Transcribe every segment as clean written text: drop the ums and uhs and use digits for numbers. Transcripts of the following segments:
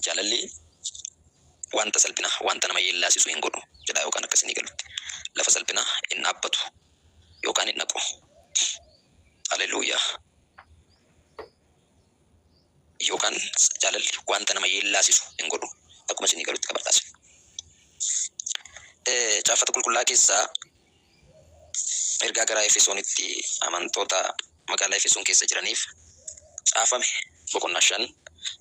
jaalalli wanta salphina wanta nama yeellaasisu hin godhu jedha yookaan akkasii ni galutti. Lafa salphina hin dhaabbatu yookaan hin naqu. Haleluuyaa. Yookaan jaalalli wanta nama yeellaasisu hin godhu akkuma isin galutti qabataas. Caafata qulqullaa keessaa ergaa gara Efesoonitti amantoota magaalaa Efesoon keessa jiraniif caafame boqonnaa 5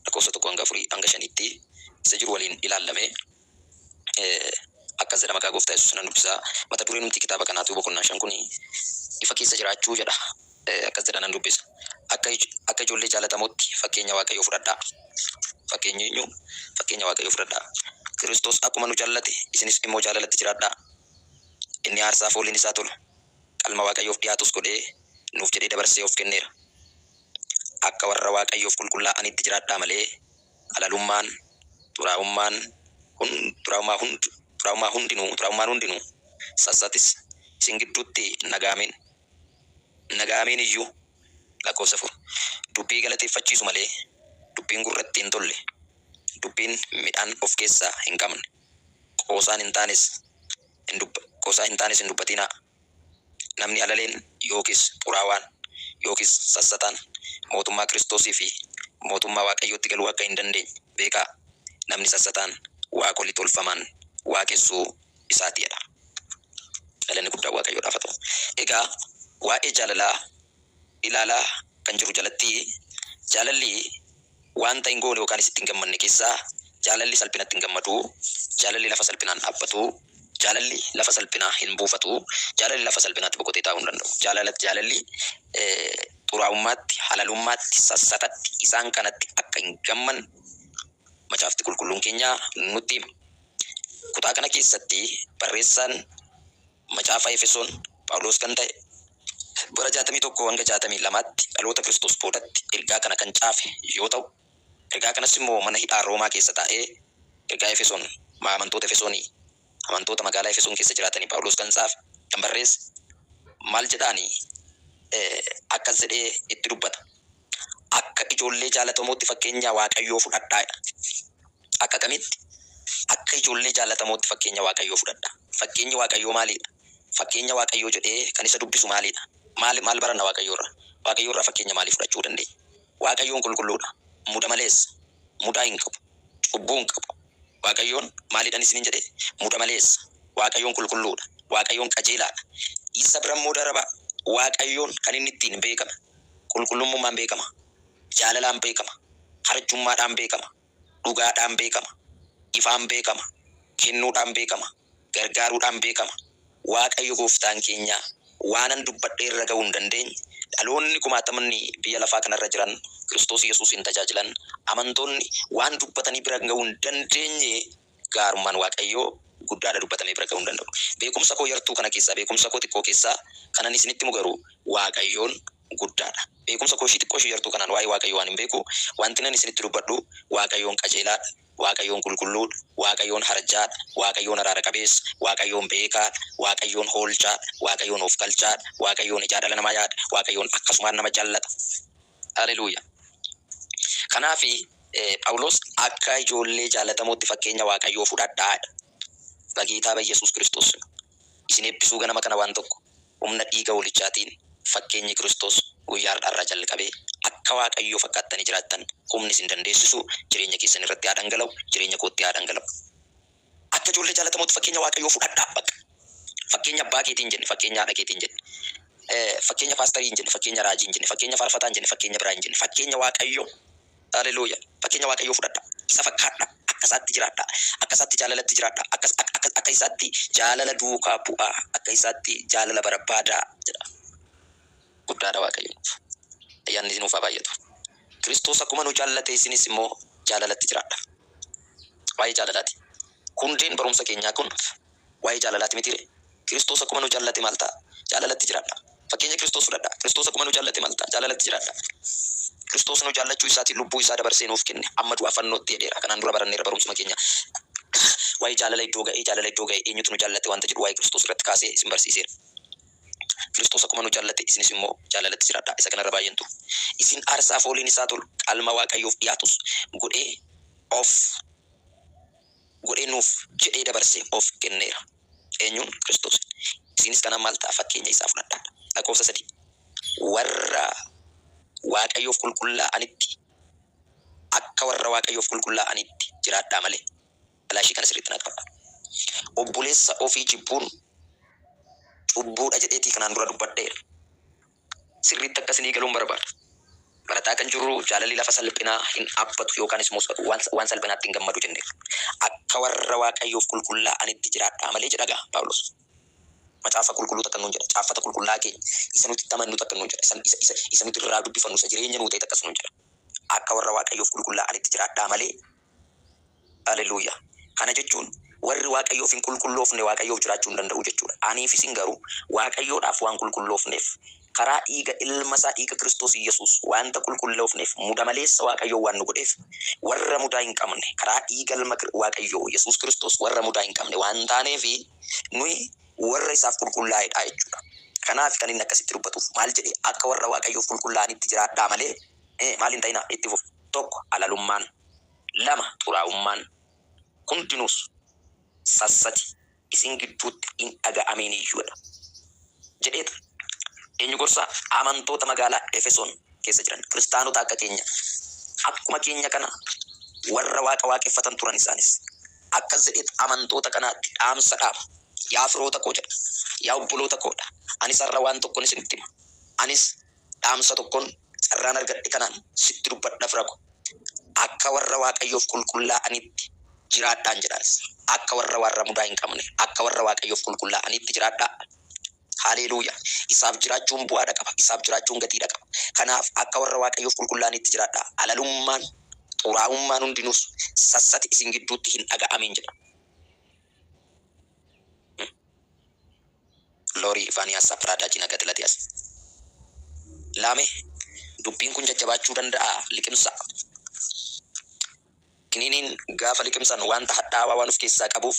lakkoofsa 1-4-5 isa jiru waliin ilaalame akkas jedha maqaa Gooftaa Yesuus nan dubbisaa. Mata dureen nuti kitaaba kanaatu boqonnaa 5 kun ifa keessa jiraachuu jedha. Akkas jedha nan dubbisa. Akka ijoollee jaalatamutti fakkeenya Waaqayyoo fudhadhaa. Fakkeenya Waaqayyoo fudhadhaa. Kiristoos akkuma nu jaallate isinis immoo jaalalatti jiraadhaa. Inni aarsaa fooliin isaa tolu qalma Waaqayyoof dhiyaatus godhee nuuf jedhee dabarsee of kenneera. Akka warra Waaqayyoof qulqullaa'anitti jiraadhaa malee halalummaan xuraa'ummaan hundinuu sassatis isin gidduutti nagaamiin iyyuu lakkoofsa 4 dubbii galateeffachiisu malee dubbiin gurratti hin tolle dubbiin midhaan of keessaa hin qabne qoosaan hin taanes hin dubbatinaa. Namni alaleen yookis xuraawaan yookis sassataan mootummaa Kiristoosii fi mootummaa Waaqayyootti galuu akka hin dandeenye beekaa. Namni sassataan waaqolii tolfamaan waaqessuu isaatiidha. Galanni guddaa Waaqayyoodhaaf haa ta'u. Egaa waa'ee jaalalaa ilaalaa kan jiru jalatti jaalalli wanta hin goone yookaan isitti hin gammanne keessaa jaalalli salphinatti hin gammadu, jaalalli lafa salphinaan dhaabbatu, jaalalli lafa salphinaa hin buufatu, jaalalli lafa salphinaatti boqotee taa'uu hin danda'u. Jaalalli xuraa'ummaatti, halalummaatti, sassatatti isaan kanatti akka hin gamman macaafti qulqulluun keenya nutti hima. Kutaa kana keessatti barreessaan macaafa Efesoon Phaawulos kan ta'e bara 61-62tti dhaloota Kiristoos boodatti ergaa kana kan caafe yoo ta'u, ergaa kanas immoo mana hidhaa Roomaa keessa taa'ee ergaa Efesoon amantoota Efesoonii amantoota magaalaa Efesoon keessa jiraatanii Phaawulos kan caafe kan barreesse maal jedhaanii akkas jedhee itti dubbata. Akka ijoollee jaalatamuutti fakkeenya Waaqayyoo fudhadhaa. Akka kamitti? Akka ijoollee jaalatamuutti fakkeenya Waaqayyoo fudhadhaa. Fakkeenyi Waaqayyoo maalidha? Fakkeenya Waaqayyoo jedhee kan isa dubbisu maalidha? Maal baranna Waaqayyoorraa? Waaqayyoorraa fakkeenya maalii fudhachuu dandeenya? Waaqayyoon qulqulluudha. Muda maleessa. Mudaa hin qabu. Cubbuu hin qabu. Waaqayyoon maalidhaan isiniin jedhee? Muda maleessa. Waaqayyoon qulqulluudha. Waaqayyoon qajeelaadha. Isa bira immoo daraba Waaqayyoon kan inni ittiin beekama. Qulqullummaan beekama. Jaalalaan beekama. Harjummaadhaan beekama. Dhugaadhaan beekama. Ifaan beekama. Kennuudhaan beekama. Gargaaruudhaan beekama. Waaqayyo Gooftaan keenya waanan dubbadhee irra ga'uu hin dandeenye dhaloonni kumaatamni biyya lafaa kanarra jiran Kiristoos Yesuusin tajaajilan amantoonni waan dubbatanii bira ga'uu hin dandeenye gaarummaan Waaqayyoo guddaadha dubbatamee bira ga'uu hin danda'u. Beekumsa koo yartuu kana keessaa beekumsa koo xiqqoo keessaa kanan isinitti himu garuu Waaqayyoon guddaadha. Beekumsa koo xiqqoo yartuu kanaan waa'ee Waaqayyoo waan hin beeku wanti nan isinitti dubbadhu Waaqayyoon qajeelaadha. Waaqayyoon qulqulluudha, Waaqayyoon harjaadha, Waaqayyoon araara qabeessa, Waaqayyoon beekaadha, Waaqayyoon hoolchaadha, Waaqayyoon of galchaadha, Waaqayyoon ija dhala namaa yaada, Waaqayyoon akkasumaan nama jaallata. Haleluuyaa. Kanaaf Phaawulos akka ijoollee jaalatamuutti fakkeenya Waaqayyoo fudhadhaadha. Bageetaa Yesuus Kiristoos isin eebbisuu ganama kana waan tokko humna dhiiga hoolichaatiin fakkeenyi Kiristoos guyyaa har'aa jalqabee akka Waaqayyoo fakkaattanii jiraattan humni isin dandeessisu jireenya keessan irratti haa dhangala'u, jireenya kootti haa dhangala'u. Akka ijoollee jaalatamuutti fakkeenya Waaqayyoo fudhadhaa bakka. Fakkeenya abbaa keetiin jenne, fakkeenya haadha keetiin jenne, fakkeenya paastarii hin jenne, fakkeenya raajii hin jenne, fakkeenya faarfataa hin jenne, fakkeenya biraa hin jenne, fakkeenya Waaqayyoo. Haleluuyaa. Fakkeenya Waaqayyoo fudhadhaa. Isa fakkaadhaa. Akka isaatti jiraadhaa. Akka isaatti jaalalatti jiraadhaa. Akka isaatti jaalala duukaa bu'aa. Akka isaatti jaalala barbaadaa jedha. Guddaadha Waaqayyoo. Ayyaanni isinuuf haa baay'atu. Kiristoos akkuma nu jaallate isinis immoo jaalalatti jiraadhaa. Waa'ee jaalalaati. Hundeen barumsa keenyaa kun waa'ee jaalalaati mitiire. Kiristoos akkuma nu jaallate maal ta'a? Jaalalatti jiraadhaa. Fakkeenya Kiristoos fudhadhaa. Kiristoos akkuma nu jaallate maal ta'a? Jaalalatti jiraadhaa. Kiristoos nu jaallachuu isaatiin lubbuu isaa dabarsee nuuf kenne amma du'a fannootti jedheera. Kanaan dura baranneera barumsuma keenya. Waa'ee jaalala iddoo ga'ee eenyutu nu jaallate wanta jedhu waa'ee Kiristoos irratti kaasee isin barsiiseera. Kiristoos akkuma nu jaallate isinis immoo jaalalatti jiraadhaa. Isa kanarra baay'entu. Isin aarsaa fooliin isaa tolu qalma Waaqayyoof dhiyaatus godhee of godheenuuf jedhee dabarsee of kenneera. Eenyuun? Kiristoos. Isinis kana maal ta'a? Fakkeenya isaa fudhadhaa. Lakkoofsa 3. Warra Waaqayyoof qulqullaa'anitti akka warra Waaqayyoof qulqullaa'anitti jiraadhaa malee. Alaashii kana sirriitti na qaba. Obboleessa ofii jibbuun cubbuudha jedheetii kanaan dura dubbadheera. Sirriitti akkasii galuun barbaada. Barataa kan jirru jaalalli lafa salphinaa hin dhaabbatu yookaanis waan salphinaatti hin gammadu jenneera. Akka warra Waaqayyoof qulqullaa'anitti jiraadhaa malee jedhagaa Phaawulos. Macaafa qulqulluu takka nuun jedha. Caaffata qulqullaa keenya isa nuti amannu takka nuun jedha. Isa nuti irraa dubbifannu isa jireenya nuu ta'e takkas nuun jedha. Akka warra Waaqayyoof qulqullaa'anitti jiraadhaa malee. Haleluuyaa. Kana jechuun warri Waaqayyoof hin qulqulloofne Waaqayyoof jiraachuu hin danda'u jechuudha. Aniif isin garuu Waaqayyoodhaaf waan qulqulloofneef karaa dhiiga ilma isaa dhiiga Kiristoos Yesuus wanta qulqulloofneef muda maleessa Waaqayyoo waan nu godheef warra mudaa hin qabne karaa dhiiga ilma Waaqayyoo Yesuus Kiristoos warra mudaa hin qabne waan taaneef nuyi warra isaaf qulqullaa'edha jechuudha. Kanaaf kan inni akkasitti dubbatuuf maal jedhee akka warra Waaqayyoof qulqullaa'anitti jiraadhaa malee maal hin ta'inaa itti fufu. Tokko halalummaan, lama xuraa'ummaan, hundinuus sassati isin gidduutti hin dhaga'ameen iyyuudha jedheeta. Eenyu gorsa? Amantoota magaalaa Efesoon keessa jiran kiristaanota akka keenya akkuma keenya kana warra Waaqa waaqeffatan turan isaanis akkas jedheet amantoota kanaatti dhaamsa dhaama. Yaa firoota koo jedha, yaa obboloota koodha, anis har'a waan tokkoon isinitti hima. Anis dhaamsa tokkoon carraan argadhe kanaan sitti dubbadha fira ko. Akka warra Waaqayyoof qulqullaa'anitti jiraadhaan jedhaanis. Akka warra mudaa hin qabne, akka warra Waaqayyoof qulqullaa'anitti jiraadhaa. Haleluuyaa. Isaaf jiraachuun bu'aadha qaba. Isaaf jiraachuun gatiidha qaba. Kanaaf akka warra Waaqayyoof qulqullaa'anitti jiraadhaa. Halalummaan, xuraa'ummaan hundinuus sassati isin gidduutti hin dhaga'ameen jedha. Loorii Ifaaniyaas Saapiraadhaa Jina Gatilatiyaas. Laame dubbiin kun jajjabaachuu danda'a liqimsa. Kiniiniin gaafa liqimsan wanta hadhaawaa waan of keessaa qabuuf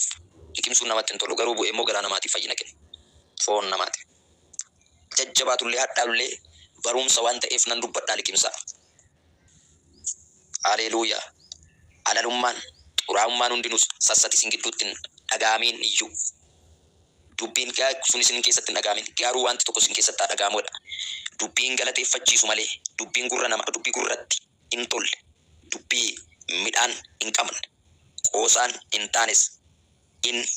liqimsuun namatti hin tolu. Garuu bu'ee immoo garaa namaatiif fayyina kenna. Foon namaati. Jajjabaatullee hadhaa'ullee barumsa waan ta'eef nan dubbadhaa liqimsa. Haleluuyaa. Halalummaan, xuraa'ummaan hundinuus sassati isin gidduutti hin dhaga'ameen iyyuu. Dubbiin sun isin keessatti hin dhaga'amin. Garuu wanti tokko isin keessatti haa dhaga'amudha. Dubbiin galateeffachiisu malee dubbii gurratti hin tolle. Dubbii midhaan hin qabne. Qoosaan hin taanes hin